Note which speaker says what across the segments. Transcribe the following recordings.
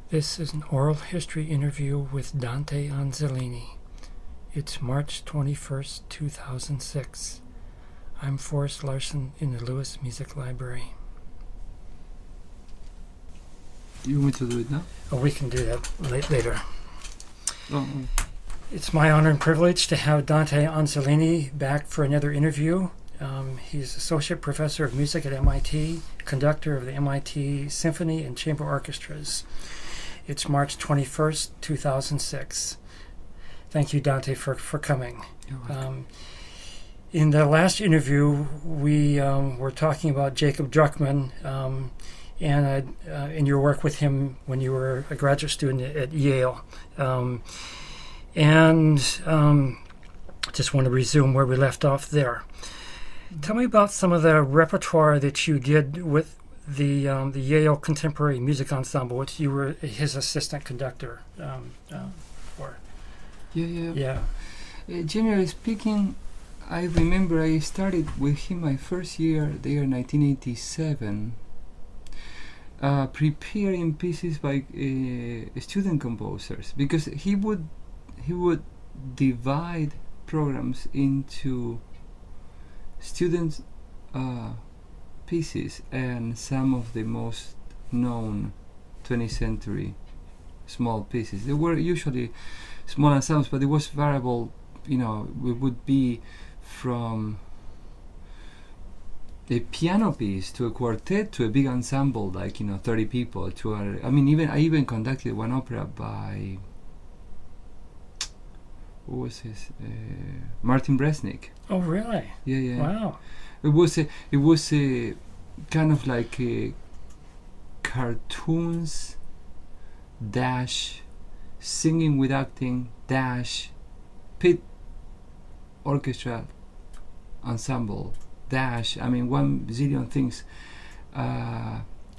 Speaker 1: This is an oral history interview with Dante Anzolini. It's March 21st, 2006. I'm Forrest Larson in the Lewis Music Library.
Speaker 2: You want me to do it now?
Speaker 1: Oh, we can do that later.
Speaker 2: Oh.
Speaker 1: It's my honor and privilege to have Dante Anzolini back for another interview. He's Associate Professor of Music at MIT, conductor of the MIT Symphony and Chamber Orchestras. It's March 21st, 2006. Thank you, Dante, for coming.
Speaker 2: You're welcome.
Speaker 1: In the last interview, we were talking about Jacob Druckmann and your work with him when you were a graduate student at Yale. Just want to resume where we left off there. Tell me about some of the repertoire that you did with the Yale Contemporary Music Ensemble, which you were his assistant conductor for.
Speaker 2: Yeah. Generally speaking, I remember I started with him my first year there in 1987, preparing pieces by student composers, because he would divide programs into students' pieces and some of the most known 20th century small pieces. They were usually small ensembles, but it was variable. It would be from a piano piece to a quartet to a big ensemble, like 30 people. I even conducted one opera by Martin Bresnik.
Speaker 1: Oh, really?
Speaker 2: Yeah.
Speaker 1: Wow.
Speaker 2: It was a kind of like a cartoons dash singing with acting dash pit orchestra ensemble dash. 1 zillion things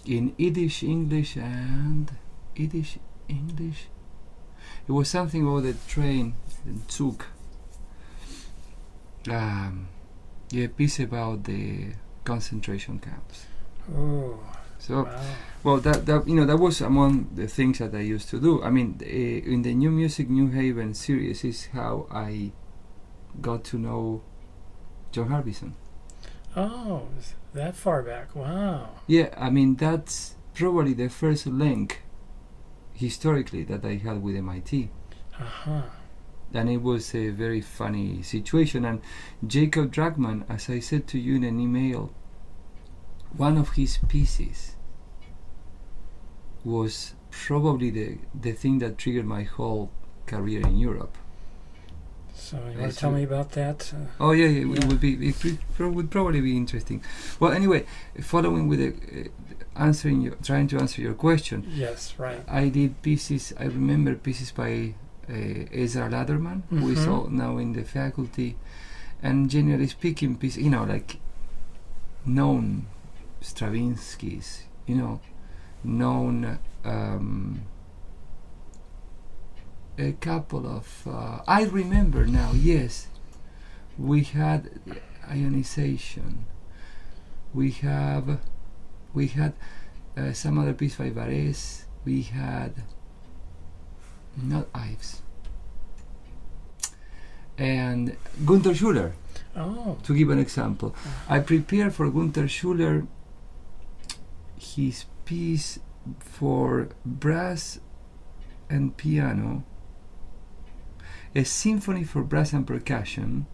Speaker 2: in Yiddish, English, and Yiddish, English. It was something about the train and Zug. A piece about the concentration camps.
Speaker 1: Oh.
Speaker 2: So,
Speaker 1: wow.
Speaker 2: Well, that was among the things that I used to do. In the New Music New Haven series is how I got to know John Harbison.
Speaker 1: Oh, that far back. Wow.
Speaker 2: Yeah, that's probably the first link historically that I had with MIT.
Speaker 1: Uh-huh.
Speaker 2: And it was a very funny situation. And Jacob Druckmann, as I said to you in an email, one of his pieces was probably the thing that triggered my whole career in Europe.
Speaker 1: So you want to tell me about that?
Speaker 2: Oh yeah. It would probably be interesting. Well, anyway, following with trying to answer your question.
Speaker 1: Yes, right.
Speaker 2: I did pieces. I remember pieces by Ezra Laderman, who is now in the faculty, and generally speaking, pieces, like known Stravinsky's, known a couple of I remember now. Yes, we had ionization. We had some other piece by Varese. We had not Ives and Gunther Schuller.
Speaker 1: Oh.
Speaker 2: To give an example, I prepared for Gunther Schuller his piece for brass and piano, a symphony for brass and percussion,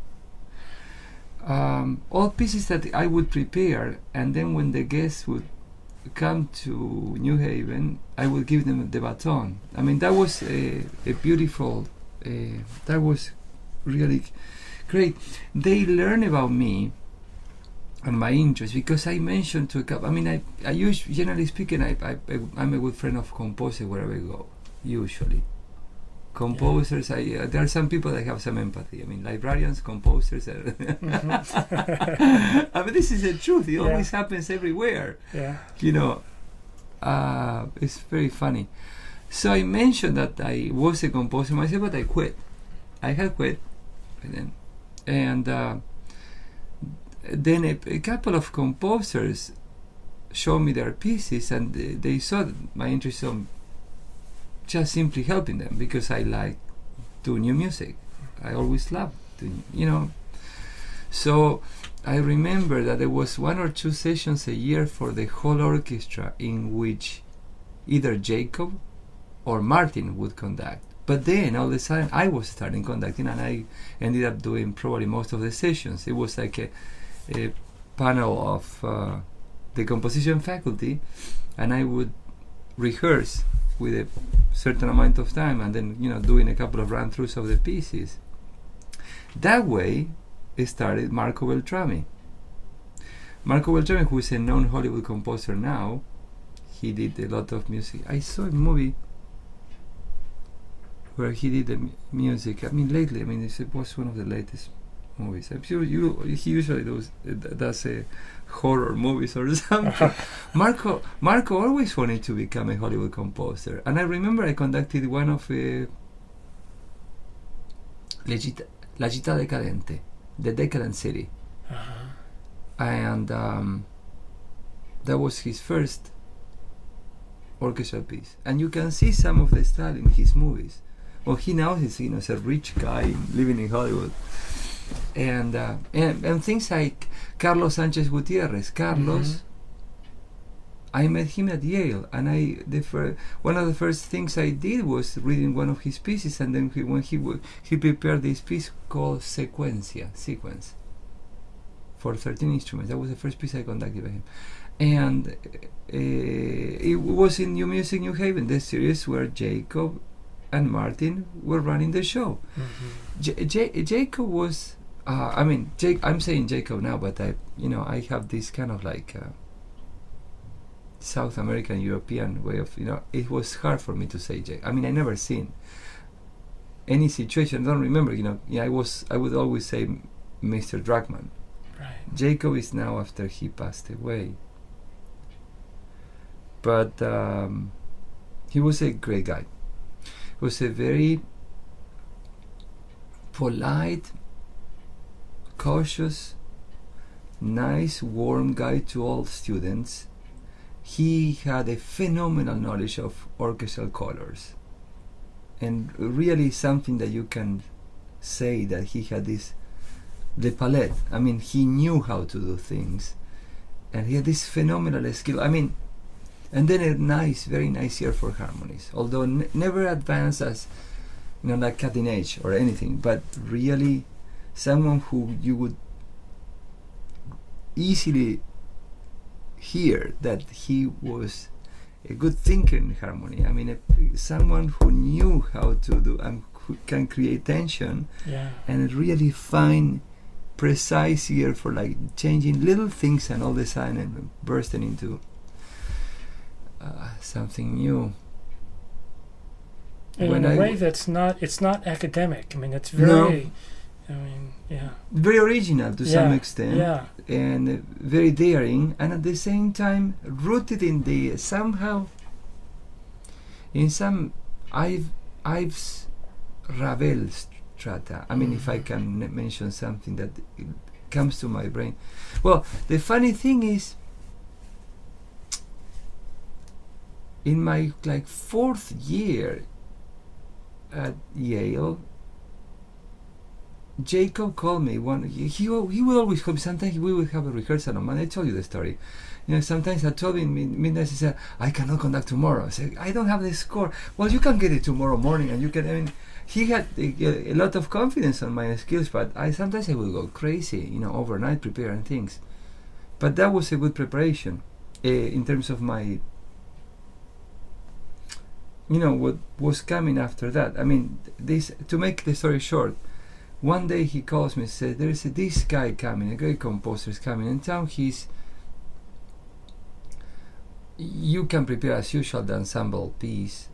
Speaker 2: all pieces that I would prepare, and then when the guests would come to New Haven, I would give them the baton. That was a beautiful, that was really great. They learn about me and my interest because I mentioned to a couple. I usually, generally speaking, I'm a good friend of composers wherever I go. Usually, composers. Yeah. There are some people that have some empathy. Librarians, composers. This is the truth. It always happens everywhere.
Speaker 1: Yeah.
Speaker 2: It's very funny. So I mentioned that I was a composer myself, but I quit. I had quit by then, and then a couple of composers showed me their pieces, and they saw my interest just simply helping them because I like do new music. I always loved doing, So I remember that there was 1 or 2 sessions a year for the whole orchestra in which either Jacob or Martin would conduct. But then all of a sudden I was starting conducting, and I ended up doing probably most of the sessions. It was like a panel of the composition faculty, and I would rehearse with a certain amount of time, and then doing a couple of run-throughs of the pieces. That way it started Marco Beltrami. Marco Beltrami, who is a known Hollywood composer now, he did a lot of music. I saw a movie where he did the music. Lately, it was one of the latest movies. I'm sure he usually does horror movies or something. Marco always wanted to become a Hollywood composer, and I remember I conducted one of La città decadente, the decadent city, and that was his first orchestral piece. And you can see some of the style in his movies. Well, he now is is a rich guy living in Hollywood, and things like Carlos Sanchez Gutierrez. Carlos, I met him at Yale, and one of the first things I did was reading one of his pieces, and then he prepared this piece called Sequence, for 13 instruments. That was the first piece I conducted by him, and it was in New Music New Haven, the series where Jacob and Martin were running the show. Jacob was, I'm saying Jacob now, but I have this kind of like South American European way of, it was hard for me to say Jacob. I never seen any situation. I don't remember, I would always say Mr. Druckmann.
Speaker 1: Right.
Speaker 2: Jacob is now after he passed away. But he was a great guy. He was a very polite, cautious, nice, warm guy to all students. He had a phenomenal knowledge of orchestral colors, and really something that you can say that he had the palette. He knew how to do things, and he had this phenomenal skill. And then a very nice ear for harmonies, although never advanced as like cutting edge or anything, but really someone who you would easily hear that he was a good thinker in harmony. Someone who knew how to do and who can create tension, and really fine, precise ear for like changing little things and all of a sudden and bursting into something new.
Speaker 1: And in a way it's not academic. It's very,
Speaker 2: very original to some extent, and very daring, and at the same time rooted in the somehow in some Ives Ravel strata. If I can mention something that comes to my brain. Well, the funny thing is, in my 4th year at Yale, Jacob called me he would always call me. Sometimes we would have a rehearsal on Monday. I told you the story. Sometimes I told him midnight, he said, I cannot conduct tomorrow. I said, I don't have the score. Well, you can get it tomorrow morning, and you can. He had a lot of confidence on my skills, but sometimes I would go crazy, overnight preparing things. But that was a good preparation in terms of my, what was coming after that. This, to make the story short, one day he calls me and says, there is this guy coming, a great composer is coming in town. You can prepare as usual the ensemble piece.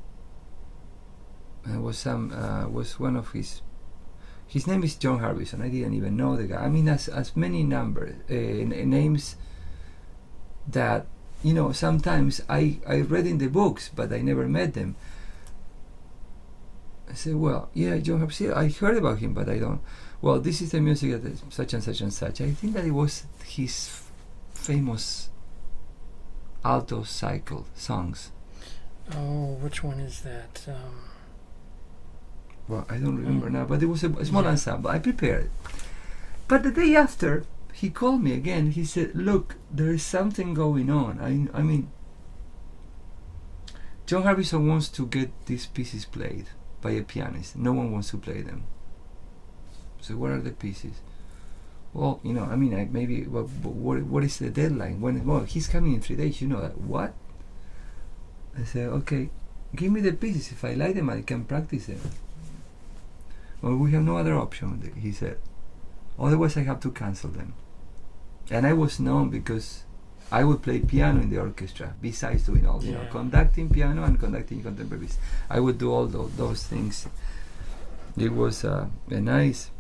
Speaker 2: And was one of his name is John Harbison. I didn't even know the guy. As many names that sometimes I read in the books, but I never met them. I said, well, John Harbison, I heard about him, but I don't. Well, this is the music that such and such and such. I think that it was his famous alto cycle songs.
Speaker 1: Oh, which one is that?
Speaker 2: Well, I don't remember now, but it was a small
Speaker 1: Yeah.
Speaker 2: ensemble. I prepared it. But the day after, he called me again. He said, "Look, there is something going on. I mean, John Harbison wants to get these pieces played by a pianist. No one wants to play them. So what are the pieces? Well, I mean, maybe. What is the deadline? Well, he's coming in 3 days. You know that. What?" I said, "Okay, give me the pieces. If I like them, I can practice them." "Well, we have no other option," he said. "Otherwise, I have to cancel them." And I was known because I would play piano in the orchestra, besides doing all, conducting piano and conducting contemporary pieces. I would do all those things. It was a nice.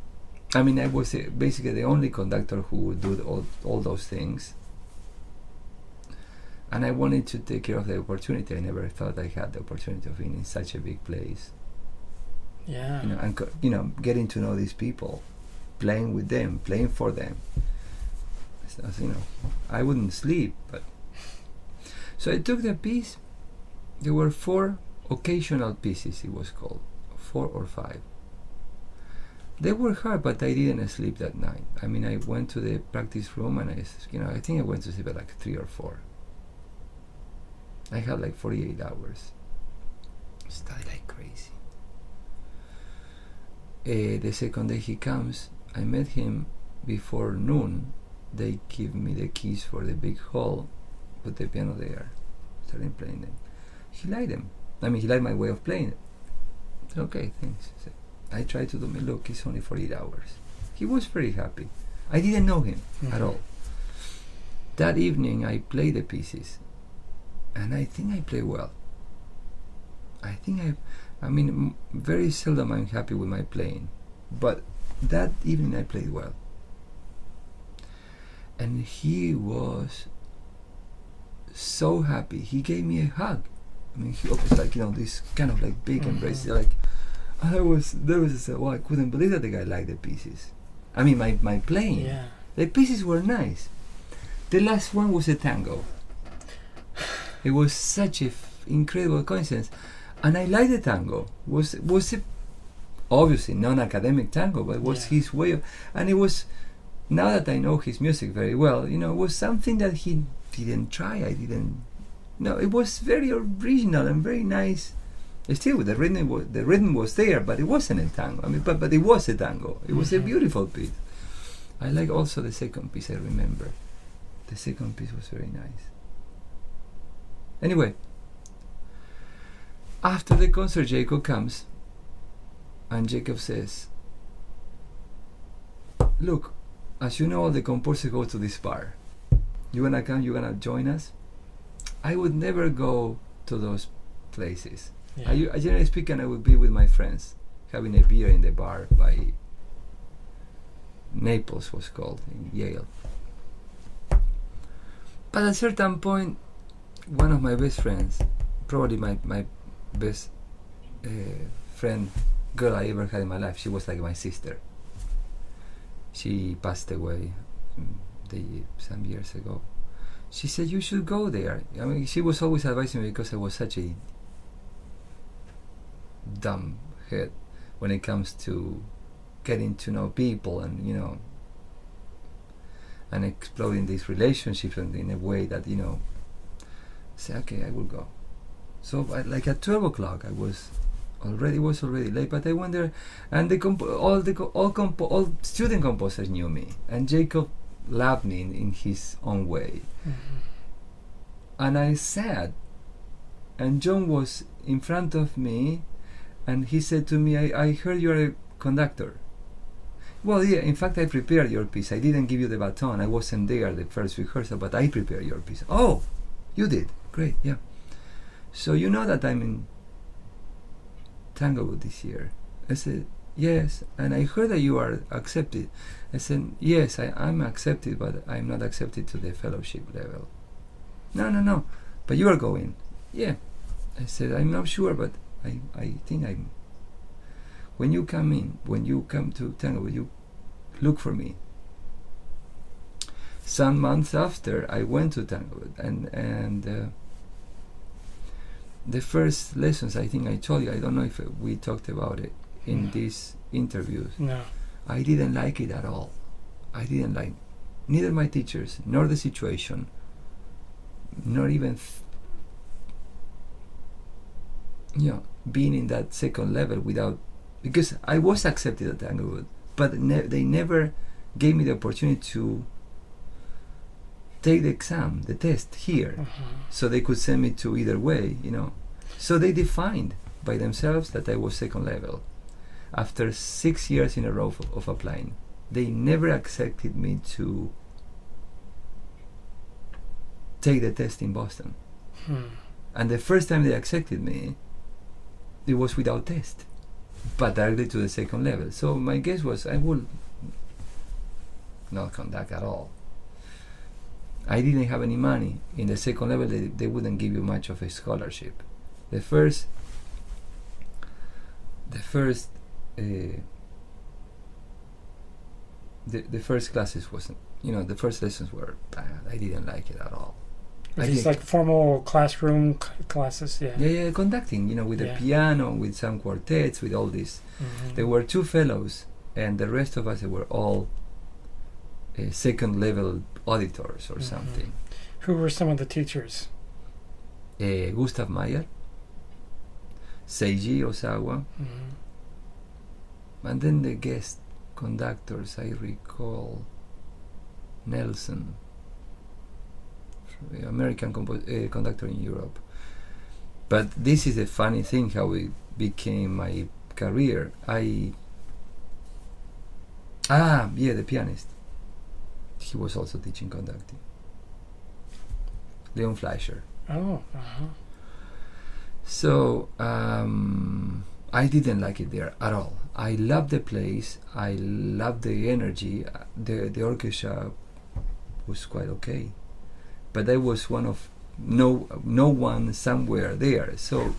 Speaker 2: I mean, I was basically the only conductor who would do all those things. And I wanted to take care of the opportunity. I never thought I had the opportunity of being in such a big place.
Speaker 1: Yeah.
Speaker 2: And getting to know these people, playing with them, playing for them. So, I wouldn't sleep, but so I took the piece. There were 4 occasional pieces. It was called 4 or 5. They were hard, but I didn't sleep that night. I mean, I went to the practice room and I think I went to sleep at like 3 or 4. I had like 48 hours. Studied like crazy. The second day he comes, I met him before noon. They give me the keys for the big hall, put the piano there, started playing them. He liked them. I mean, he liked my way of playing it. Okay, thanks. So I tried to do me, look, it's only 48 hours. He was very happy. I didn't know him at all. That evening, I played the pieces, and I think I played well. I mean, very seldom I'm happy with my playing, but that evening I played well. And he was so happy. He gave me a hug. I mean, he opened like, this kind of like big embrace. Like, I couldn't believe that the guy liked the pieces. I mean, my playing.
Speaker 1: Yeah.
Speaker 2: The pieces were nice. The last one was a tango. It was such a incredible coincidence. And I liked the tango. Was a, obviously non-academic tango, but it was his way of, and it was, now that I know his music very well, it was something that he didn't try. It was very original and very nice. Still, the rhythm was there, but it wasn't a tango. I mean, but it was a tango. It was a beautiful piece. I like also the second piece. I remember, the second piece was very nice. Anyway, after the concert, Jacob comes, and Jacob says, "Look, as you know, all the composers go to this bar. You wanna come? You wanna join us?" I would never go to those places.
Speaker 1: Yeah.
Speaker 2: I generally speaking, I would be with my friends, having a beer in the bar by Naples, was called, in Yale. But at a certain point, one of my best friends, probably my best friend, girl I ever had in my life, she was like my sister. She passed away some years ago. She said, "You should go there." I mean, she was always advising me because I was such a dumb head when it comes to getting to know people and and exploding these relationships and in a way that say, "Okay, I will go." So like at 12 o'clock I was already late, but I went there, and all student composers knew me, and Jacob loved me in his own way. And I sat, and John was in front of me, and he said to me, I heard you're a conductor." "Well, yeah, in fact I prepared your piece. I didn't give you the baton. I wasn't there the first rehearsal, but I prepared your piece." "Oh, you did? Great, yeah. So you know that I'm in Tanglewood this year?" I said, "Yes, and I heard that you are accepted." I said, "Yes, I'm accepted, but I'm not accepted to the fellowship level." No, but you are going." "Yeah." I said, "I'm not sure, but I think I'm. When you come to Tanglewood, you look for me." Some months after, I went to Tanglewood, and the first lessons, I think I told you, I don't know if we talked about it in these interviews.
Speaker 1: No.
Speaker 2: I didn't like it at all. I didn't like neither my teachers, nor the situation, nor even being in that second level without, because I was accepted at Tanglewood, but they never gave me the opportunity to take the exam, the test here, so they could send me to either way, So they defined by themselves that I was second level. After 6 years in a row of applying, they never accepted me to take the test in Boston. And the first time they accepted me, it was without test, but directly to the second level. So my guess was I would not conduct at all. I didn't have any money. In the second level, they wouldn't give you much of a scholarship. The first classes wasn't, the first lessons were bad. I didn't like it at all.
Speaker 1: These like formal classroom classes, yeah.
Speaker 2: Yeah, conducting, with the piano, with some quartets, with all this. There were 2 fellows, and the rest of us were all second level auditors or something.
Speaker 1: Who were some of the teachers?
Speaker 2: Gustav Mayer, Seiji Osawa, and then the guest conductors, I recall Nelson, American conductor in Europe. But this is a funny thing how it became my career. The pianist. He was also teaching conducting. Leon Fleischer.
Speaker 1: Oh,
Speaker 2: So I didn't like it there at all. I loved the place. I loved the energy. The orchestra was quite okay, but I was one of no one somewhere there. So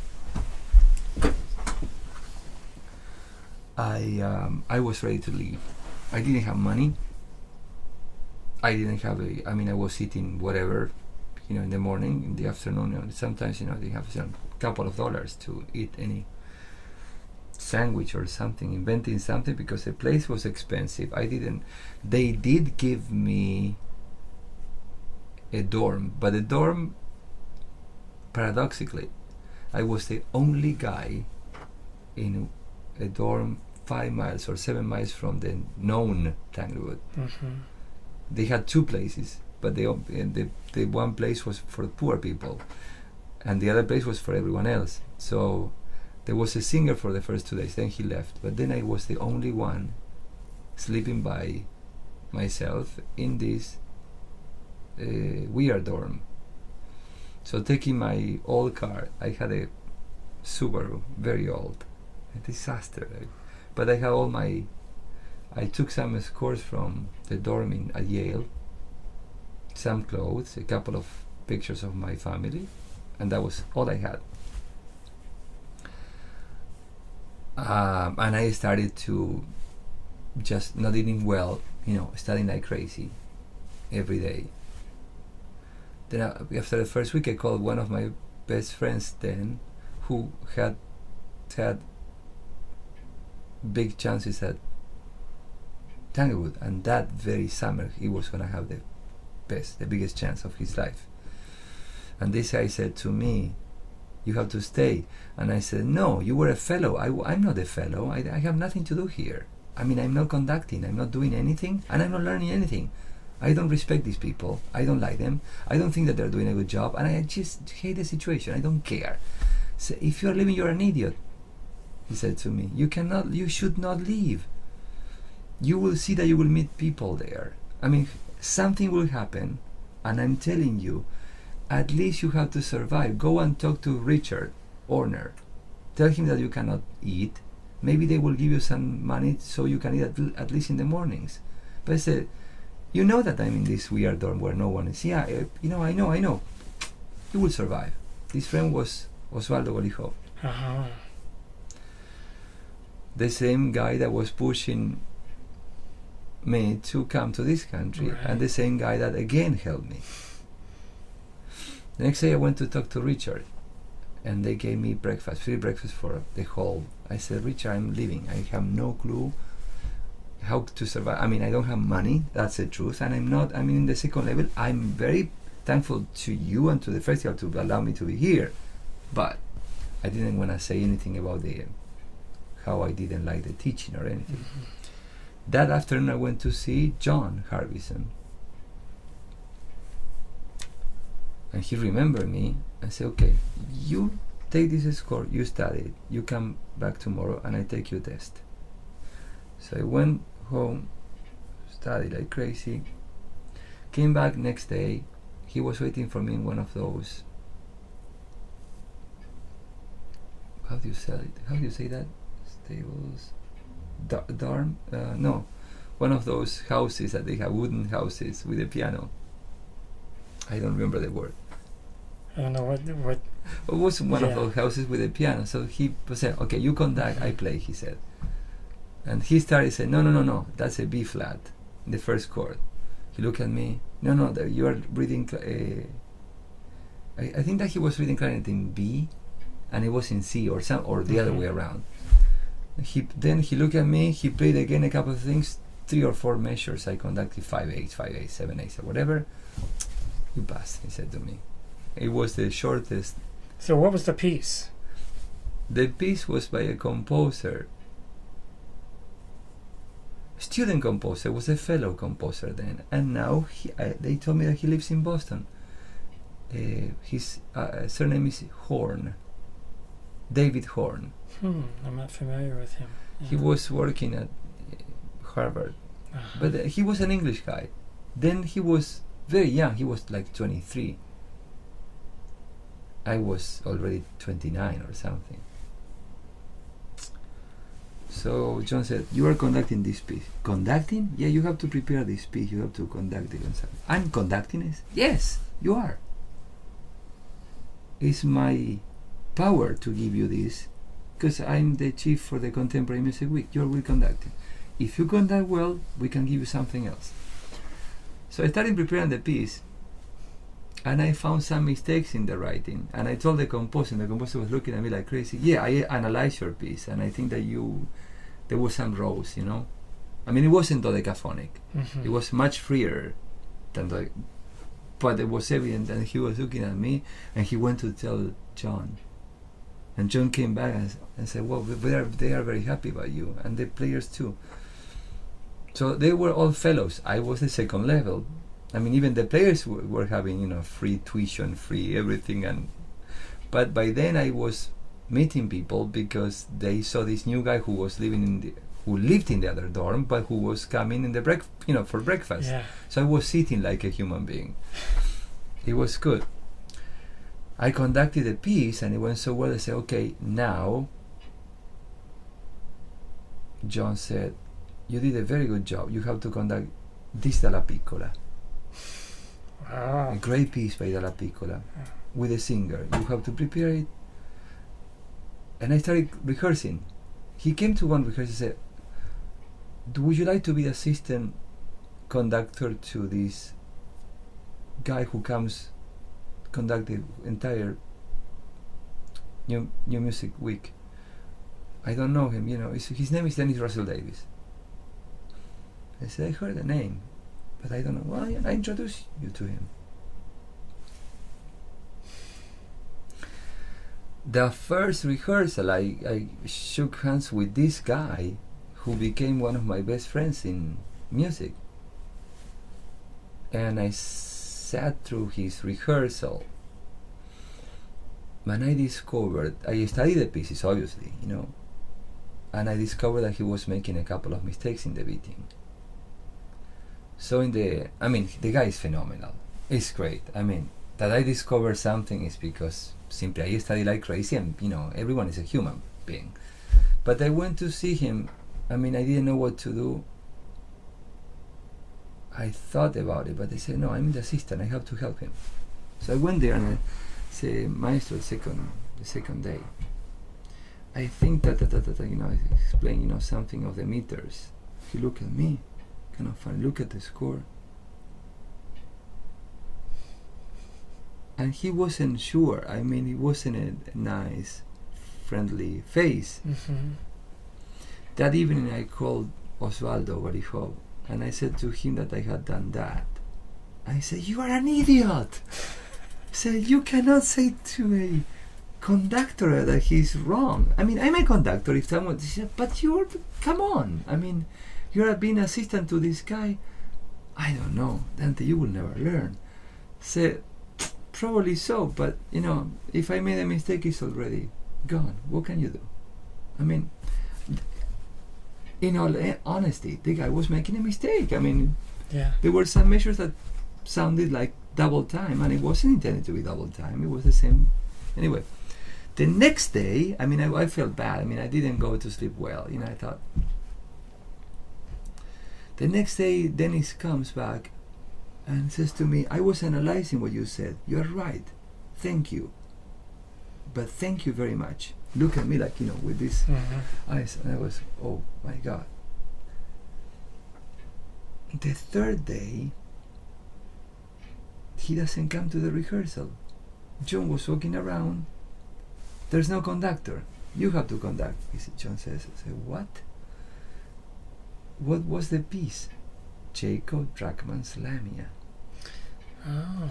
Speaker 2: I was ready to leave. I didn't have money. I didn't have I was eating whatever, in the morning, in the afternoon. Sometimes, they have some couple of dollars to eat any sandwich or something, inventing something, because the place was expensive. They did give me a dorm, but the dorm, paradoxically, I was the only guy in a dorm 5 miles or 7 miles from the known Tanglewood. They had 2 places, but the one place was for poor people, and the other place was for everyone else. So there was a singer for the first 2 days, then he left. But then I was the only one sleeping by myself in this weird dorm. So taking my old car, I had a Subaru, very old, a disaster. But I had I took some scores from the dorm at Yale, some clothes, a couple of pictures of my family, and that was all I had. And I started to just not eating well, studying like crazy every day. Then after the first week, I called one of my best friends then, who had big chances at Tanglewood, and that very summer he was going to have the biggest chance of his life. And this guy said to me, "You have to stay." And I said, "No, you were a fellow. I'm not a fellow. I have nothing to do here. I'm not conducting. I'm not doing anything, and I'm not learning anything. I don't respect these people. I don't like them. I don't think that they're doing a good job, and I just hate the situation. I don't care. So if you're leaving, you're an idiot." He said to me, you should not leave. You will see that you will meet people there. Something will happen, and I'm telling you, at least you have to survive. Go and talk to Richard Orner. Tell him that you cannot eat. Maybe they will give you some money so you can eat at least in the mornings. But I said, you know that I'm in this weird dorm where no one is. Yeah, I know. You will survive. This friend was Osvaldo Golijov. The same guy that was pushing me to come to this country,
Speaker 1: right.
Speaker 2: And the same guy that again helped me. The next day I went to talk to Richard, and they gave me breakfast, free breakfast for the whole. I said, Richard, I'm leaving. I have no clue how to survive. I mean, I don't have money. That's the truth. And I'm not. I mean, in the second level, I'm very thankful to you and to the festival to allow me to be here. But I didn't want to say anything about the how I didn't like the teaching or anything.
Speaker 1: Mm-hmm.
Speaker 2: That afternoon, I went to see John Harbison. And he remembered me and said, okay, you take this score, you study it, you come back tomorrow and I take your test. So I went home, studied like crazy, came back next day. He was waiting for me in one of those, how do you say that? Stables? Dorm? No. One of those houses that they have, wooden houses with a piano. I don't remember the word.
Speaker 1: I don't know what.
Speaker 2: It was one of those houses with a piano. So he said, okay, you conduct, I play, he said. And he started saying, no, that's a B flat, the first chord. He looked at me, no, you are reading, I think that he was reading clarinet in B, and it was in C, or the other way around. Then he looked at me, he played again a couple of things, 3 or 4 measures. I conducted 5/8, 5/8, 7/8, or whatever. You passed, he said to me. It was the shortest.
Speaker 1: So what was the piece?
Speaker 2: The piece was by a composer, student composer, was a fellow composer then, and now they told me that he lives in Boston. His surname is Horn, David Horn.
Speaker 1: I'm not familiar with him. Yeah.
Speaker 2: He was working at Harvard, but he was an English guy. Then he was very young. He was like 23. I was already 29 or something. So John said, you are conducting this piece. Conducting? Yeah, you have to prepare this piece. You have to conduct it. I'm conducting it? Yes, you are. It's my power to give you this, because I'm the chief for the Contemporary Music Week. You're will conducting. If you conduct well, we can give you something else. So I started preparing the piece, and I found some mistakes in the writing. And I told the composer, and the composer was looking at me like crazy. Yeah, I analyzed your piece, and I think that there was some rows, you know. I mean, it wasn't dodecaphonic.
Speaker 1: Mm-hmm.
Speaker 2: It was much freer than but it was evident, and he was looking at me, and he went to tell John. And John came back and said, well, they are very happy about you, and the players too. So they were all fellows. I was the second level. I mean, even the players were having, free tuition, free everything. But by then I was meeting people because they saw this new guy who was who lived in the other dorm, but who was coming in the for breakfast.
Speaker 1: Yeah.
Speaker 2: So I was sitting like a human being. It was good. I conducted a piece and it went so well. I said, okay, now, John said, you did a very good job. You have to conduct this Dalla Piccola.
Speaker 1: Wow.
Speaker 2: A great piece by Dalla Piccola with a singer. You have to prepare it. And I started rehearsing. He came to one rehearsal and said, would you like to be the assistant conductor to this guy who comes conduct the entire new music week? I don't know him, his name is Dennis Russell Davis. I said, I heard the name, but I don't know. Well, I introduced you to him. The first rehearsal, I shook hands with this guy who became one of my best friends in music. And I sat through his rehearsal. And I discovered, I studied the pieces, obviously, and I discovered that he was making a couple of mistakes in the beating. So the guy is phenomenal. It's great. That I discovered something is because simply I study like crazy, and everyone is a human being. But I went to see him. I didn't know what to do. I thought about it, but they said, no, I'm the assistant, I have to help him. So I went there and I said, Maestro, the second day, I think that I explained, something of the meters. He looked at me, kind of funny, look at the score. And he wasn't sure. I mean, it wasn't a nice, friendly face.
Speaker 1: Mm-hmm.
Speaker 2: That evening I called Osvaldo Barijo and I said to him that I had done that. I said, "You are an idiot!" I said, "You cannot say to a conductor that he's wrong." I mean, I'm a conductor. If someone said, "But you're, come on. I mean, you're being assistant to this guy." I don't know, Dante, you will never learn. Said, "Probably so, but you know, if I made a mistake, it's already gone. What can you do?" I mean, in all honesty, the guy was making a mistake. I mean,
Speaker 1: Yeah.
Speaker 2: there were some measures that sounded like double time, and it wasn't intended to be double time. It was the same. Anyway, the next day, I mean, I felt bad. I mean, I didn't go to sleep well. You know, I thought. The next day, Dennis comes back and says to me, "I was analyzing what you said. You're right. Thank you. But thank you very much." Look at me like, you know, with these eyes. And I was, oh my God. The third day, he doesn't come to the rehearsal. John was walking around. There's no conductor. You have to conduct. John says, I say, what? What was the piece? Jacob Drachmann's Lamia.
Speaker 1: Oh.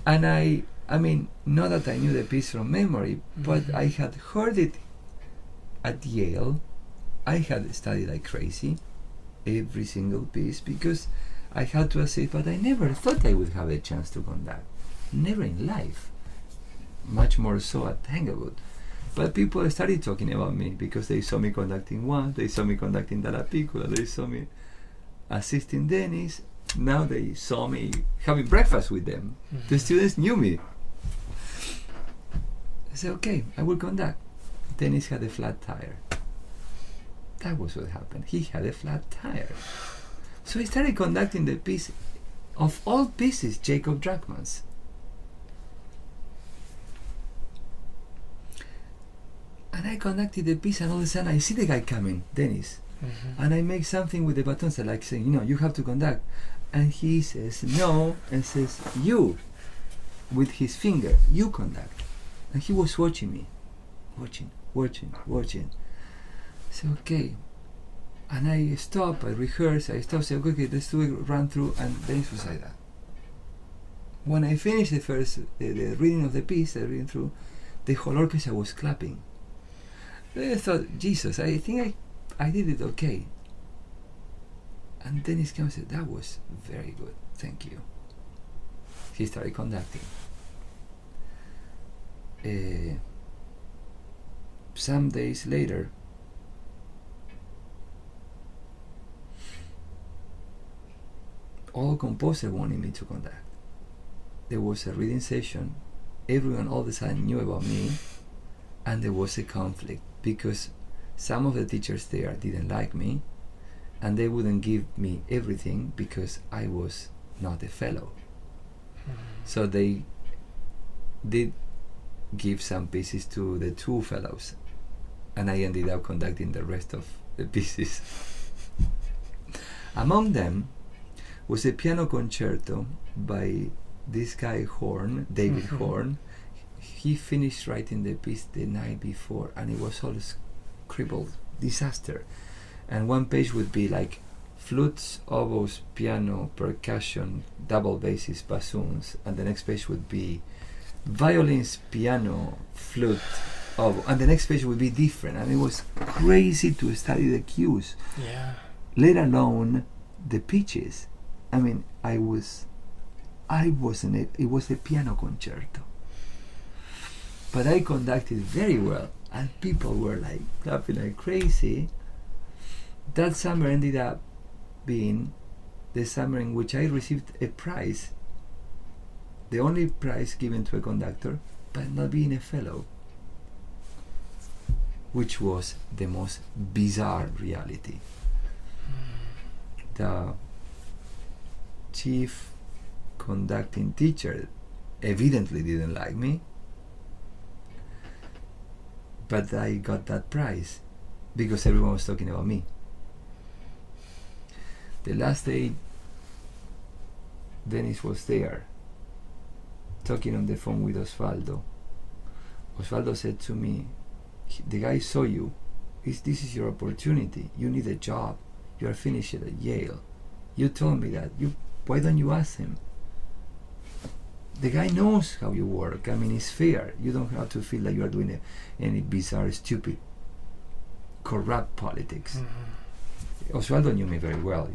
Speaker 2: And I mean, not that I knew the piece from memory, but I had heard it at Yale. I had studied like crazy, every single piece, because I had to assist, but I never thought I would have a chance to conduct. Never in life. Much more so at Tanglewood. But people started talking about me because they saw me conducting one, they saw me conducting Dalla Piccola, they saw me assisting Dennis. Now they saw me having breakfast with them. The students knew me. I said, okay, I will conduct. Dennis had a flat tire. That was what happened. He had a flat tire. So I started conducting the piece, of all pieces, Jacob Drachmann's. And I conducted the piece, and all of a sudden I see the guy coming, Dennis. And I make something with the batons, like saying, you know, you have to conduct. And he says no, and says, you, with his finger, you conduct. And he was watching me, watching. I said, okay. And I stop, I rehearse, say, okay, let's do a run through, and Dennis was like that. When I finished the reading of the piece, the reading through, the whole orchestra was clapping. Then I thought, Jesus, I think I did it okay. And Dennis came and said, that was very good, thank you. He started conducting. Some days later, all composers wanted me to conduct. There was a reading session, everyone all of a sudden knew about me, and there was a conflict because some of the teachers there didn't like me, and they wouldn't give me everything because I was not a fellow. So they did give some pieces to the two fellows, and I ended up conducting the rest of the pieces. Among them was a piano concerto by this guy Horn, David Horn. He finished writing the piece the night before, and it was all scribbled disaster. And one page would be like flutes, oboes, piano, percussion, double basses, bassoons, and the next page would be violins, piano, flute, oboe, and the next page would be different. And it was crazy to study the cues, let alone the pitches. I mean, it was a piano concerto, but I conducted very well, and people were like clapping like crazy. That summer ended up being the summer in which I received a prize, the only prize given to a conductor, but not being a fellow, which was the most bizarre reality. The chief conducting teacher evidently didn't like me, but I got that prize because everyone was talking about me. The last day, Dennis was there talking on the phone with Osvaldo. Osvaldo said to me, the guy saw you. This is your opportunity. You need a job. You are finished at Yale. You told me that. Why don't you ask him? The guy knows how you work. I mean, it's fair. You don't have to feel like you are doing any bizarre, stupid, corrupt politics.
Speaker 1: Mm-hmm.
Speaker 2: Osvaldo knew me very well.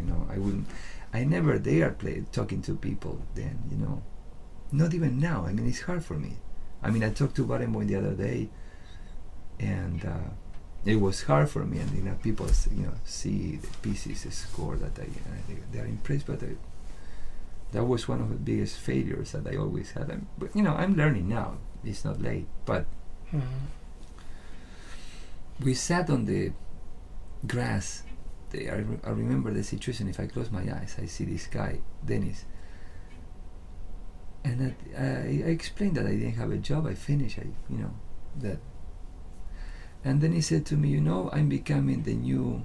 Speaker 2: I never dare talking to people then. Not even now. I mean, it's hard for me. I mean, I talked to Barenboim the other day, and it was hard for me. And people, see the pieces score that they are impressed. But that was one of the biggest failures that I always had. But I'm learning now. It's not late. But we sat on the grass. I remember the situation. If I close my eyes, I see this guy, Dennis. And I explained that I didn't have a job. I finished. That. And then he said to me, I'm becoming the new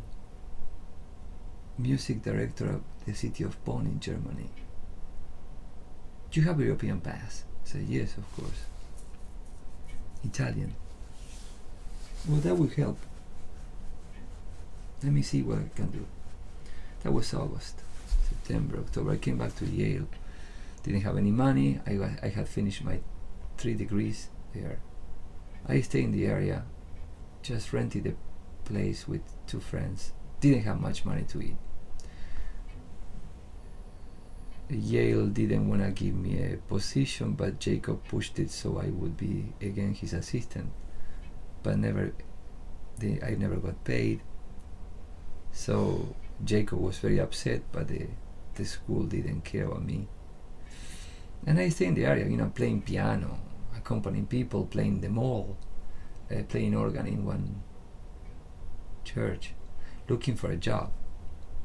Speaker 2: music director of the city of Bonn in Germany. Do you have a European pass? I said, yes, of course. Italian. Well, that would help. Let me see what I can do. That was August, September, October. I came back to Yale. Didn't have any money. I had finished my 3 degrees there. I stayed in the area, just rented a place with 2 friends. Didn't have much money to eat. Yale didn't want to give me a position, but Jacob pushed it so I would be again his assistant. But I never got paid. So Jacob was very upset, but the school didn't care about me. And I stayed in the area, playing piano, accompanying people, playing the mall, playing organ in one church, looking for a job.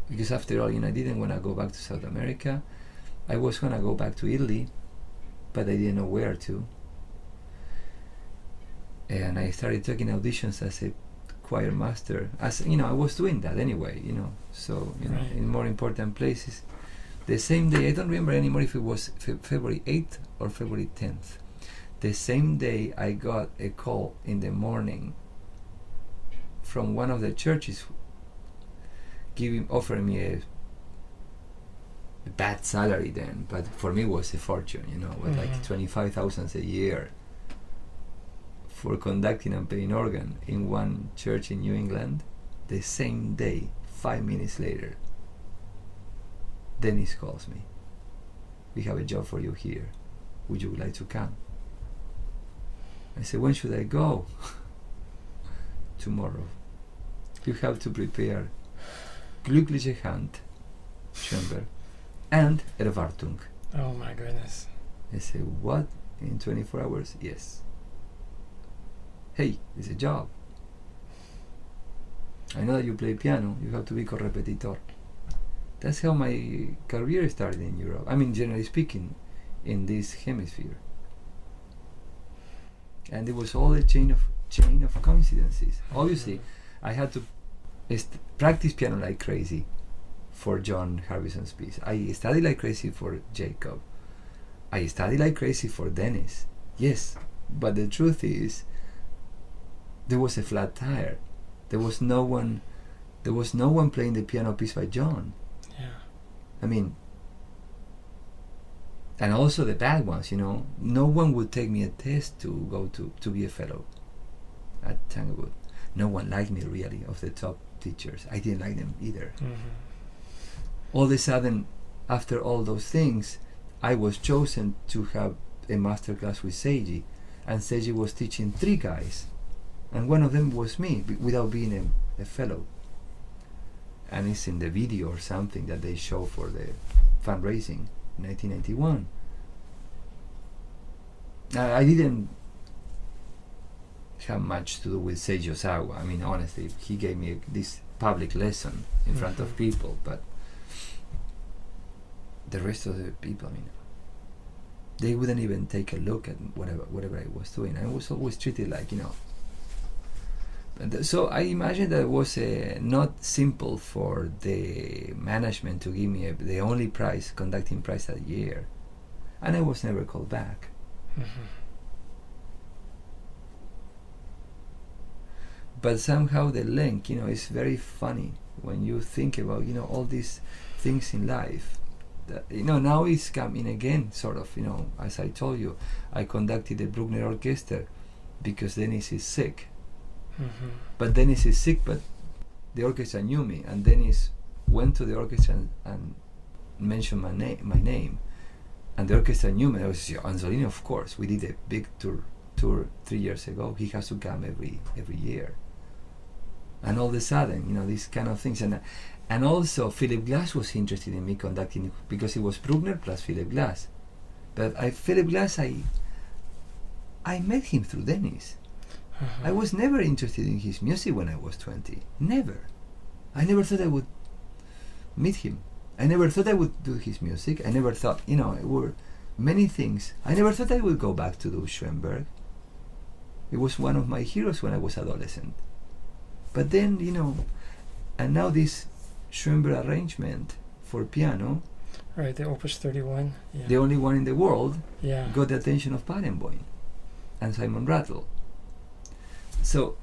Speaker 2: Because after all, I didn't want to go back to South America. I was going to go back to Italy, but I didn't know where to. And I started taking auditions as a choir master. I was doing that anyway, so,
Speaker 1: Right.
Speaker 2: in more important places. The same day, I don't remember anymore if it was February 8th or February 10th. The same day I got a call in the morning from one of the churches offering me a bad salary then, but for me it was a fortune, with like 25,000 a year for conducting and playing organ in one church in New England. The same day, 5 minutes later, Dennis calls me. We have a job for you here. Would you like to come? I said, when should I go? Tomorrow. You have to prepare glückliche Hand, Schoenberg, and Erwartung.
Speaker 1: Oh my goodness.
Speaker 2: I said, what? In 24 hours? Yes. Hey, it's a job. I know that you play piano. You have to be correpetitor. That's how my career started in Europe. I mean, generally speaking, in this hemisphere. And it was all a chain of coincidences. Obviously, I had to practice piano like crazy for John Harbison's piece. I studied like crazy for Jacob. I studied like crazy for Dennis. Yes, but the truth is, there was a flat tire. There was no one playing the piano piece by John.
Speaker 1: Yeah.
Speaker 2: I mean, and also the bad ones, no one would take me a test to go to be a fellow at Tanglewood. No one liked me really, of the top teachers. I didn't like them either. All of a sudden, after all those things, I was chosen to have a master class with Seiji, and Seiji was teaching 3 guys, and one of them was me, without being a fellow. And it's in the video or something that they show for the fundraising in 1991. I didn't have much to do with Seiji Osawa. I mean, honestly, he gave me this public lesson in front of people, but the rest of the people, I mean, they wouldn't even take a look at whatever I was doing. I was always treated like, And so I imagine that it was not simple for the management to give me the only conducting prize that year. And I was never called back.
Speaker 1: Mm-hmm.
Speaker 2: But somehow the link, is very funny when you think about, all these things in life. That, now it's coming again, sort of, as I told you, I conducted the Bruckner Orchestra because Dennis is sick.
Speaker 1: Mm-hmm.
Speaker 2: But Dennis is sick, but the orchestra knew me, and Dennis went to the orchestra and mentioned my name, and the orchestra knew me. I was Anzolini, of course. We did a big tour 3 years ago. He has to come every year. And all of a sudden, these kind of things, and also Philip Glass was interested in me conducting because it was Bruckner plus Philip Glass. But Philip Glass, I met him through Dennis.
Speaker 1: Uh-huh.
Speaker 2: I was never interested in his music when I was 20. Never. I never thought I would meet him. I never thought I would do his music. I never thought, it were many things. I never thought I would go back to do Schoenberg. It was one of my heroes when I was adolescent. But then, and now this Schoenberg arrangement for piano,
Speaker 1: Right, the Opus 31. Yeah.
Speaker 2: the only one in the world,
Speaker 1: Yeah.
Speaker 2: got the attention of Barenboim and Simon Rattle. So,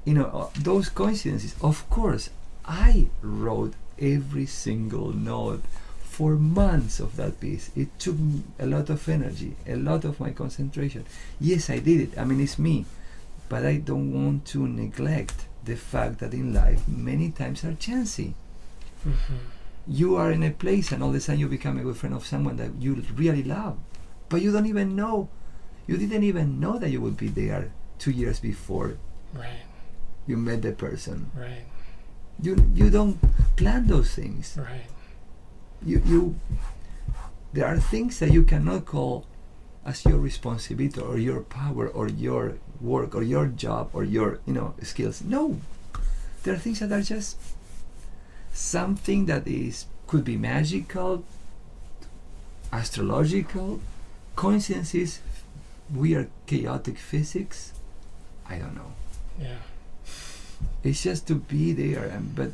Speaker 2: those coincidences, of course, I wrote every single note for months of that piece. It took a lot of energy, a lot of my concentration. Yes, I did it. I mean, it's me. But I don't want to neglect the fact that in life, many times are chancy.
Speaker 1: Mm-hmm.
Speaker 2: You are in a place and all of a sudden you become a good friend of someone that you really love. But you don't even know. You didn't even know that you would be there 2 years before
Speaker 1: Right.
Speaker 2: you met the person.
Speaker 1: Right.
Speaker 2: You don't plan those things.
Speaker 1: Right.
Speaker 2: You there are things that you cannot call as your responsibility or your power or your work or your job or your skills. No, there are things that are just something that could be magical, astrological, coincidences, weird chaotic physics. I don't know.
Speaker 1: Yeah.
Speaker 2: It's just to be there. But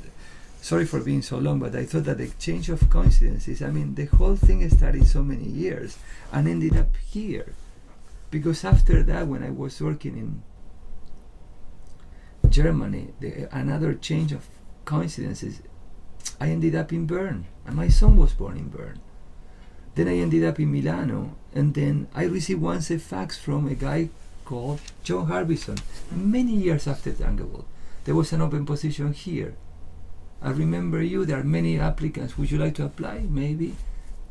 Speaker 2: sorry for being so long, but I thought that the exchange of coincidences, I mean, the whole thing started so many years and ended up here. Because after that, when I was working in Germany, another change of coincidences, I ended up in Bern, and my son was born in Bern. Then I ended up in Milano, and then I received once a fax from a guy called John Harbison. Many years after Tanglewood, there was an open position here. I remember you, there are many applicants, would you like to apply? Maybe.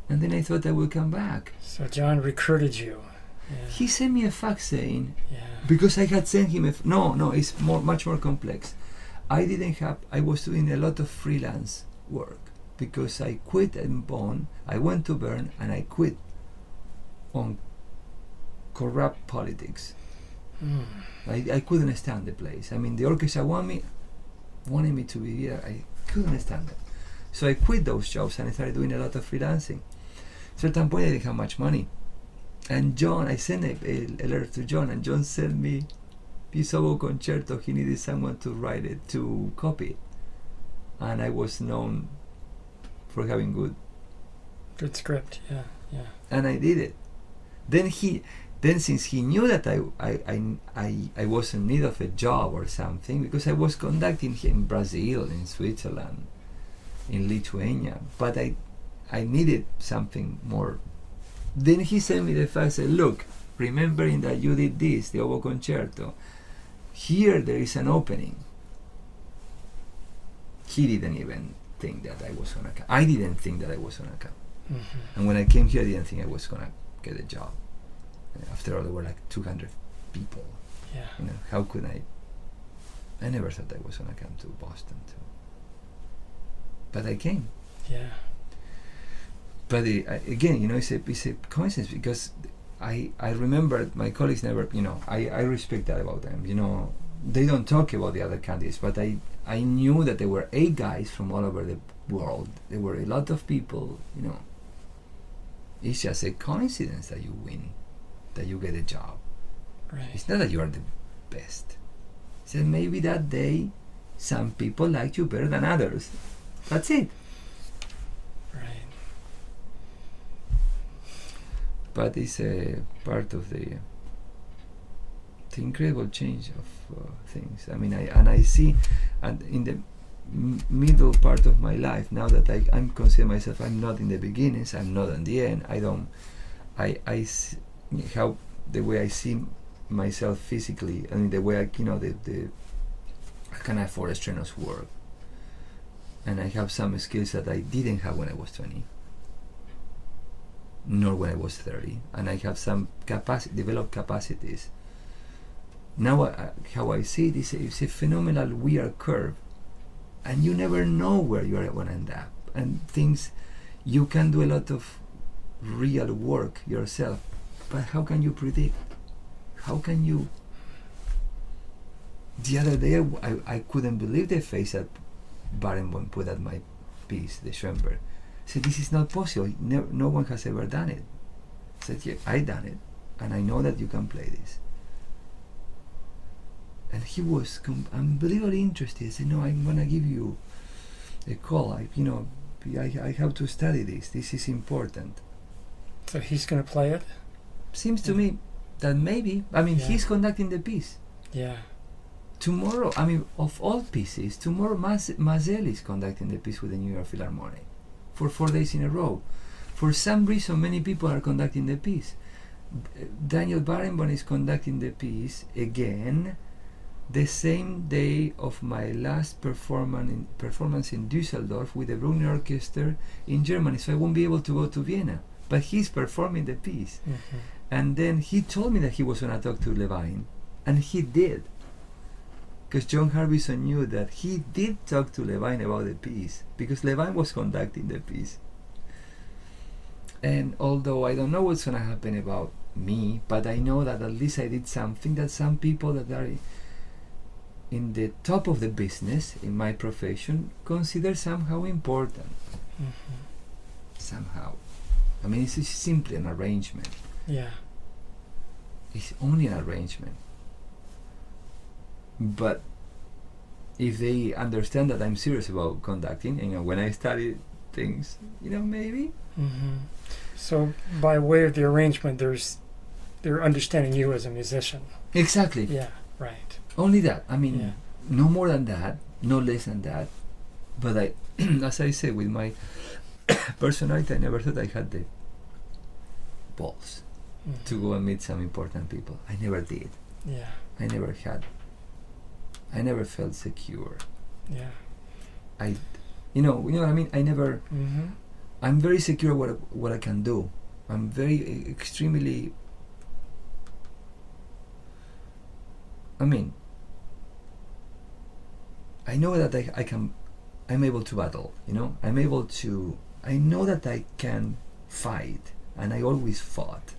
Speaker 2: And then I thought I would come back.
Speaker 1: So John recruited you. Yeah.
Speaker 2: He sent me a fax saying,
Speaker 1: Yeah.
Speaker 2: because I had sent him no, it's much more complex. I was doing a lot of freelance work because I quit in Bonn, I went to Bern and I quit on corrupt politics.
Speaker 1: Mm.
Speaker 2: I couldn't stand the place. I mean, the orchestra wanted me to be here. I couldn't stand it. So I quit those jobs and I started doing a lot of freelancing. At a certain point I didn't have much money. And John, I sent a letter to John, and John sent me this oboe concerto. He needed someone to write it, to copy it. And I was known for having
Speaker 1: Good script. Yeah. Yeah.
Speaker 2: and I did it. Then since he knew that I was in need of a job or something, because I was conducting here in Brazil, in Switzerland, in Lithuania, but I needed something more. Then he sent me the fax, said, look, remembering that you did this, the oboe concerto, here there is an opening. He didn't even think that I was gonna come. I didn't think that I was gonna come.
Speaker 1: Mm-hmm.
Speaker 2: And when I came here, I didn't think I was gonna get a job. After all, there were like 200 people.
Speaker 1: Yeah.
Speaker 2: How could I? I never thought I was gonna come to Boston too. But I came.
Speaker 1: Yeah.
Speaker 2: But again, it's a coincidence because I remember my colleagues never, I respect that about them. They don't talk about the other candidates, but I knew that there were 8 guys from all over the world. There were a lot of people. It's just a coincidence that you win, that you get a job.
Speaker 1: Right.
Speaker 2: It's not that you are the best. It's that maybe that day some people liked you better than others. That's it.
Speaker 1: Right.
Speaker 2: But it's a part of the incredible change of things. I mean, I see, and in the middle part of my life, now that I'm consider myself, I'm not in the beginnings, I'm not in the end. I see how the way I see myself physically, I mean the way I can afford a strenuous work, and I have some skills that I didn't have when I was 20, nor when I was 30, and I have some developed capacities. Now how I see it is it's a phenomenal weird curve, and you never know where you are going to end up, and things you can do a lot of real work yourself, but how can you predict? How can you? The other day I couldn't believe the face that Barenboim put at my piece, the Schoenberg. Said, this is not possible, no one has ever done it. I said, yeah, I done it, and I know that you can play this. And he was unbelievably interested. He said, no, I'm going to give you a call. I have to study this. This is important.
Speaker 1: So he's going to play it?
Speaker 2: Seems to me that maybe, he's conducting the piece.
Speaker 1: Yeah.
Speaker 2: Tomorrow, of all pieces, tomorrow Mazel is conducting the piece with the New York Philharmonic for 4 days in a row. For some reason, many people are conducting the piece. Daniel Barenboim is conducting the piece again the same day of my last performance in Düsseldorf with the Bruckner Orchestra in Germany, so I won't be able to go to Vienna. But he's performing the piece. Mm-hmm. And then he told me that he was going to talk to Levine, and he did. Because John Harbison knew that he did talk to Levine about the piece, because Levine was conducting the piece. And although I don't know what's going to happen about me, but I know that at least I did something that some people that are in the top of the business, in my profession, consider somehow important. Mm-hmm. Somehow. It's simply an arrangement.
Speaker 1: Yeah.
Speaker 2: It's only an arrangement. But if they understand that I'm serious about conducting, when I study things, maybe.
Speaker 1: Mm-hmm. So by way of the arrangement, they're understanding you as a musician.
Speaker 2: Exactly.
Speaker 1: Yeah, right.
Speaker 2: Only that. No more than that, no less than that. But as I say, with my personality, I never thought I had the balls to go and meet some important people. I never did.
Speaker 1: Yeah.
Speaker 2: I never felt secure.
Speaker 1: Yeah.
Speaker 2: You know what I mean? I never.
Speaker 1: Mm-hmm.
Speaker 2: I'm very secure what I can do. I'm very extremely. I know that I can. I'm able to battle. I'm able to. I know that I can fight, and I always fought.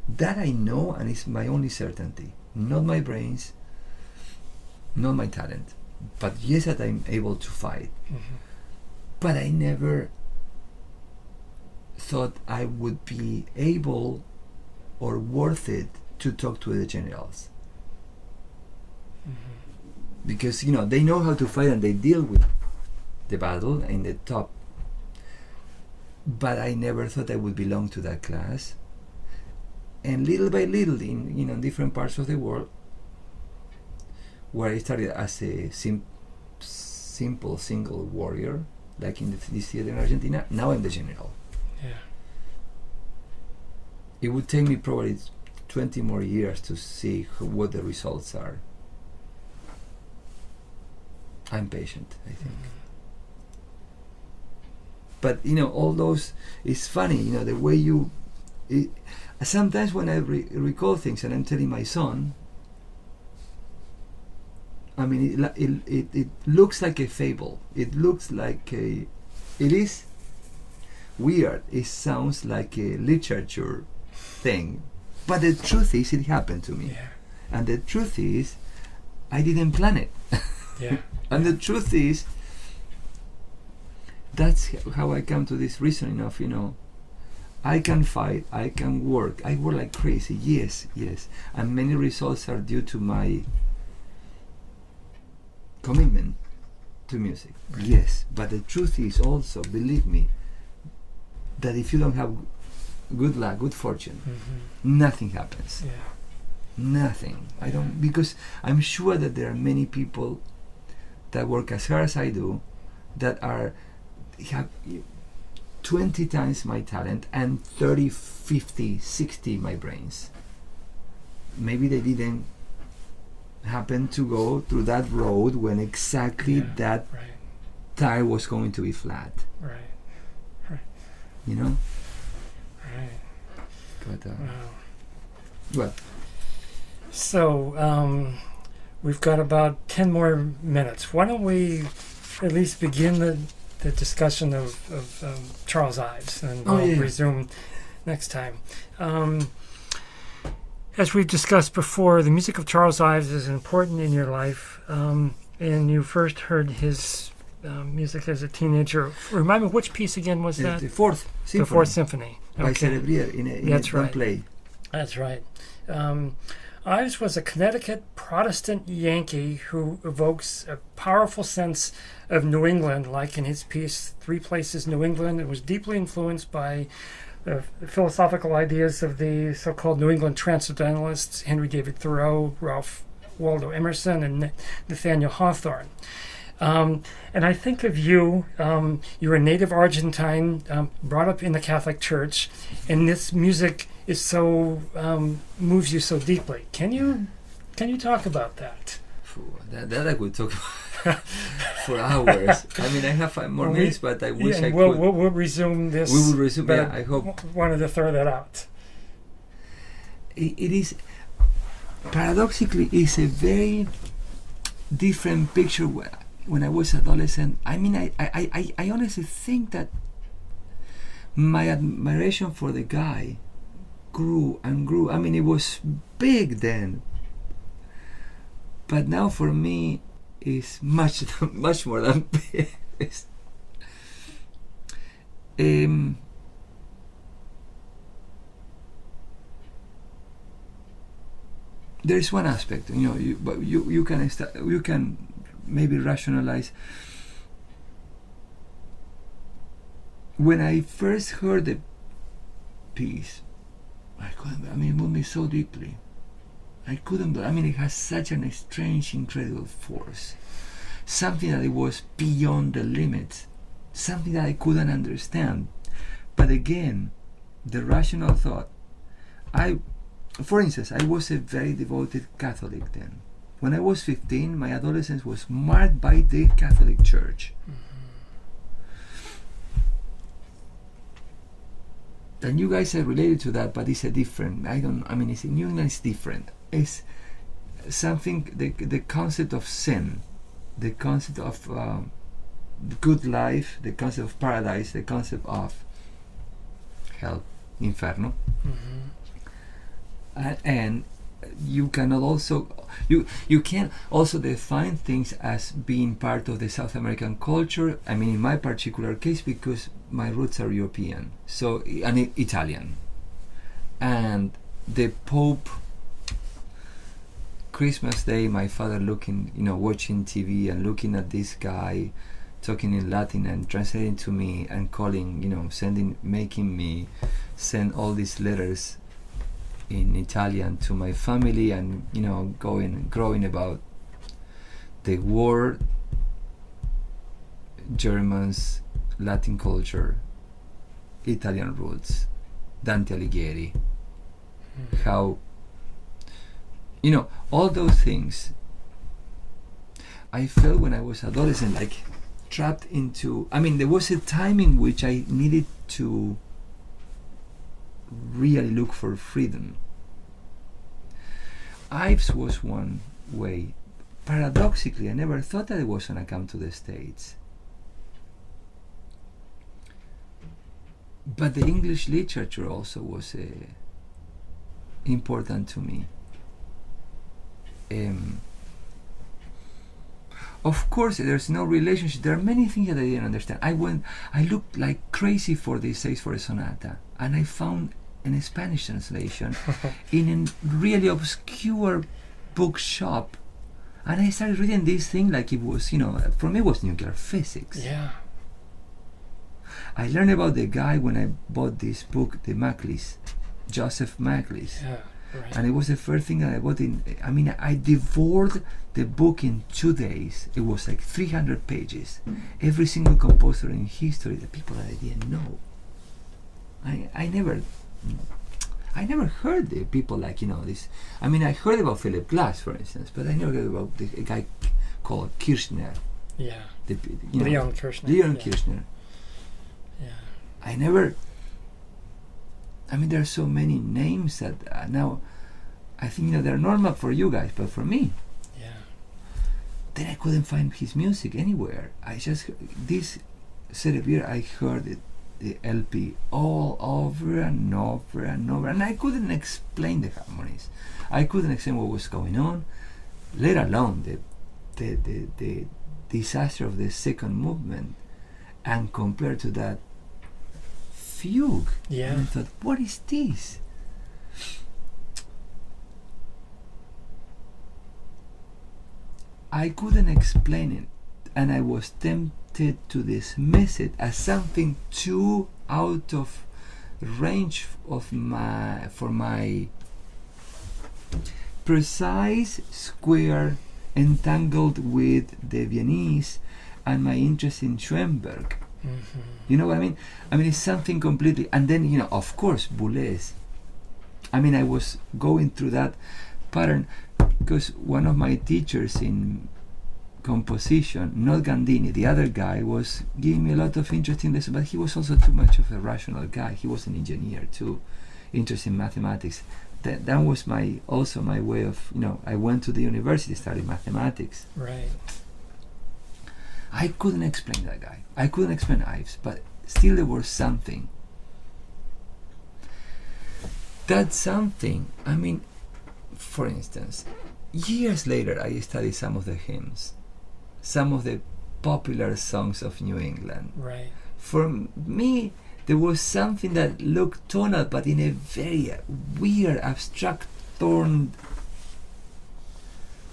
Speaker 2: That I know, and it's my only certainty. Not my brains, not my talent, but yes, that I'm able to fight. Mm-hmm. But I never thought I would be able or worth it to talk to the generals. Mm-hmm. Because they know how to fight and they deal with the battle in the top. But I never thought I would belong to that class. And little by little, in different parts of the world, where I started as a simple single warrior, like in this theater in Argentina, now I'm the general.
Speaker 1: Yeah.
Speaker 2: It would take me probably 20 more years to see what the results are. I'm patient, I think. But all those, it's funny, the way you. Sometimes when I recall things and I'm telling my son, it looks like a fable. It looks like it is weird. It sounds like a literature thing, but the truth is, it happened to me.
Speaker 1: Yeah.
Speaker 2: And the truth is, I didn't plan it.
Speaker 1: Yeah.
Speaker 2: And the truth is, that's how I come to this reasoning of, I can fight, I can work. I work like crazy, yes. And many results are due to my commitment to music, yes. But the truth is also, believe me, that if you don't have good luck, good fortune, nothing happens.
Speaker 1: Yeah.
Speaker 2: Nothing. I don't, because I'm sure that there are many people that work as hard as I do that have 20 times my talent and 30, 50, 60 my brains. Maybe they didn't happen to go through that road when exactly that tire was going to be flat.
Speaker 1: Right.
Speaker 2: You know?
Speaker 1: Right.
Speaker 2: But,
Speaker 1: Wow.
Speaker 2: well,
Speaker 1: So, we've got about 10 more minutes. Why don't we at least begin the discussion of Charles Ives, and we'll resume next time. As we've discussed before, the music of Charles Ives is important in your life, and you first heard his music as a teenager. Remind me, which piece again was that?
Speaker 2: The Fourth Symphony.
Speaker 1: The Fourth Symphony.
Speaker 2: By Cerebrier in a play.
Speaker 1: That's right. Ives was a Connecticut Protestant Yankee who evokes a powerful sense of New England, like in his piece, Three Places, New England. It was deeply influenced by the philosophical ideas of the so-called New England Transcendentalists, Henry David Thoreau, Ralph Waldo Emerson, and Nathaniel Hawthorne. And I think of you, you're a native Argentine, brought up in the Catholic Church, and this music is so moves you so deeply. Can you talk about that?
Speaker 2: That I could talk about for hours. I mean, I have 5 more minutes, but I wish I could.
Speaker 1: We'll resume this.
Speaker 2: We will resume. Yeah, I hope.
Speaker 1: Wanted to throw that out.
Speaker 2: It is paradoxically is a very different picture. When I was adolescent, I mean, I honestly think that my admiration for the guy grew and grew. I mean, it was big then, but now for me, it's much more than big. There's one aspect, you can maybe rationalize. When I first heard the piece, it moved me so deeply. I mean, it has such a strange, incredible force. Something that it was beyond the limits. Something that I couldn't understand. But again, the rational thought. For instance, I was a very devoted Catholic then. When I was 15, my adolescence was marked by the Catholic Church. Mm-hmm. And you guys are related to that, but it's a different. It's in New England. It's different. It's something. The concept of sin, the concept of good life, the concept of paradise, the concept of hell, inferno, and you cannot also you can also define things as being part of the South American culture. I mean, in my particular case, because my roots are European, so and Italian, and the Pope. Christmas Day, my father watching TV and looking at this guy talking in Latin and translating to me and calling, making me send all these letters in Italian to my family, and growing about the war, Germans, Latin culture, Italian roots, Dante Alighieri, how all those things I felt when I was adolescent, like trapped into. I mean, there was a time in which I needed to really look for freedom. Ives was one way. Paradoxically, I never thought that I was going to come to the States. But the English literature also was important to me. Of course, there's no relationship. There are many things that I didn't understand. I looked like crazy for the Essays for a Sonata, and I found a Spanish translation in a really obscure bookshop, and I started reading this thing like it was, for me it was nuclear physics.
Speaker 1: Yeah.
Speaker 2: I learned about the guy when I bought this book, the Macleys, Joseph Macleys.
Speaker 1: Yeah. Right.
Speaker 2: And it was the first thing that I bought in. I mean, I devoured the book in 2 days. It was like 300 pages. Every single composer in history, the people that I didn't know. I never heard the people like, this. I mean, I heard about Philip Glass, for instance, but I never heard about a guy called Kirchner.
Speaker 1: Yeah.
Speaker 2: Leon
Speaker 1: Kirchner.
Speaker 2: Leon
Speaker 1: yeah.
Speaker 2: Kirchner.
Speaker 1: Yeah.
Speaker 2: I never. I mean, there are so many names that now I think they're normal for you guys, but for me,
Speaker 1: Yeah.
Speaker 2: then I couldn't find his music anywhere. This Cerebrier, I heard it, the LP all over and over and over, and I couldn't explain the harmonies. I couldn't explain what was going on, let alone the disaster of the second movement, and compared to that fugue.
Speaker 1: Yeah.
Speaker 2: And I thought, what is this? I couldn't explain it, and I was tempted to dismiss it as something too out of range for my precise square entangled with the Viennese and my interest in Schoenberg.
Speaker 1: Mm-hmm.
Speaker 2: You know what I mean? I mean, it's something completely. And then, of course, Boulez. I mean, I was going through that pattern because one of my teachers in composition, not Gandini, the other guy, was giving me a lot of interesting lessons, but he was also too much of a rational guy. He was an engineer too, interested in mathematics. That was my way of, I went to the university, studied mathematics.
Speaker 1: Right.
Speaker 2: I couldn't explain that guy. I couldn't explain Ives, but still there was something. That something, I mean, for instance, years later I studied some of the hymns, some of the popular songs of New England.
Speaker 1: Right.
Speaker 2: For me, there was something that looked tonal, but in a very weird, abstract tone,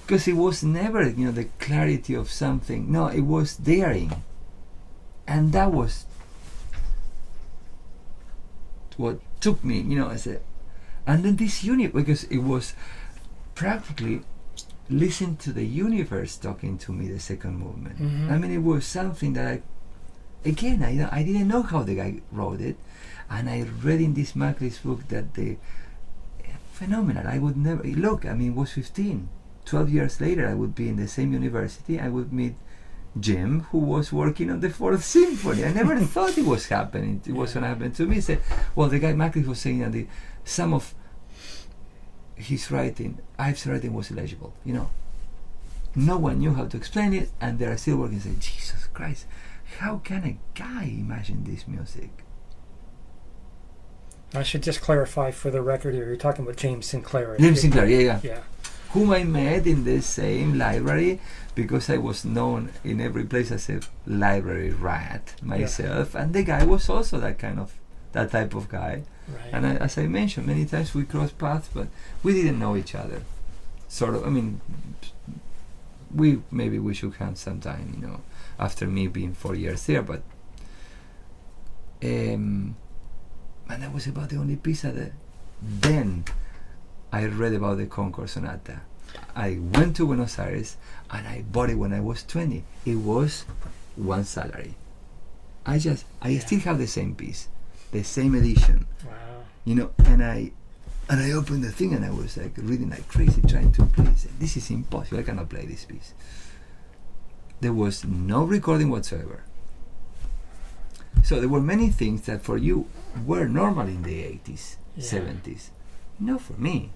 Speaker 2: because it was never, the clarity of something. No, it was daring, and that was what took me, as a. And then this unit, because it was practically listen to the universe talking to me, the second movement.
Speaker 1: Mm-hmm.
Speaker 2: I mean, it was something that I didn't know how the guy wrote it, and I read in this Mackley's book that the phenomenal. I would never look. I mean, it was 15. 12 years later, I would be in the same university. I would meet Jim, who was working on the Fourth Symphony. I never thought it was happening. It was going to happen to me. He said, well, the guy Mackley was saying that some of his writing, Ives' writing, was illegible. No one knew how to explain it, and they are still working. Saying, Jesus Christ, how can a guy imagine this music?
Speaker 1: I should just clarify for the record here. You're talking about James Sinclair.
Speaker 2: James Sinclair, yeah.
Speaker 1: Yeah.
Speaker 2: Whom I met in the same library, because I was known in every place as a library rat myself, and the guy was also that type of guy.
Speaker 1: Right.
Speaker 2: And as I mentioned, many times we crossed paths, but we didn't know each other. Sort of. I mean, we shook hands sometime, after me being 4 years there, but and that was about the only piece that then I read about the Concord Sonata. I went to Buenos Aires and I bought it when I was 20. It was one salary. I still have the same piece, the same edition.
Speaker 1: Wow.
Speaker 2: And I opened the thing and I was like reading like crazy, trying to play. This is impossible. I cannot play this piece. There was no recording whatsoever. So there were many things that for you were normal in the 80s, 70s. Not for me.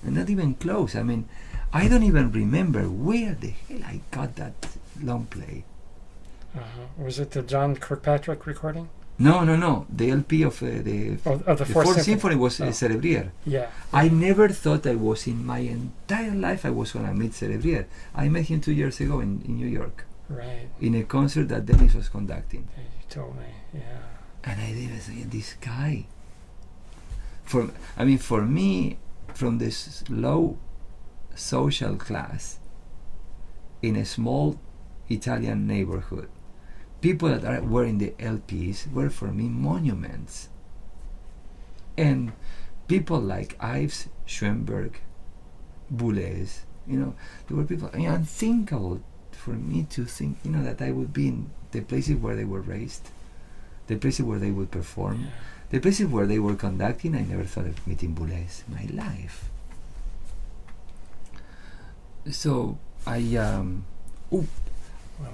Speaker 2: And not even close. I mean, I don't even remember where the hell I got that long play.
Speaker 1: Was it the John Kirkpatrick recording?
Speaker 2: No. The LP of the Fourth Symphony was Cerebrier.
Speaker 1: Yeah.
Speaker 2: I never thought I was in my entire life I was going to meet Cerebrier. I met him 2 years ago in New York.
Speaker 1: Right.
Speaker 2: In a concert that Dennis was conducting.
Speaker 1: You told me, yeah.
Speaker 2: And I didn't say, this guy. For me, from this low social class in a small Italian neighborhood, people that were in the LPs were for me monuments. And people like Ives, Schoenberg, Boulez, there were people, unthinkable for me to think, that I would be in the places where they were raised, the places where they would perform, the places where they were conducting. I never thought of meeting Boulez in my life. So I
Speaker 1: I'll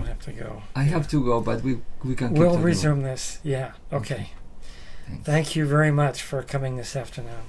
Speaker 1: have to go.
Speaker 2: I have to go, but we can keep
Speaker 1: We'll
Speaker 2: talking.
Speaker 1: resume this. Yeah. Okay.
Speaker 2: Thanks.
Speaker 1: Thank you very much for coming this afternoon.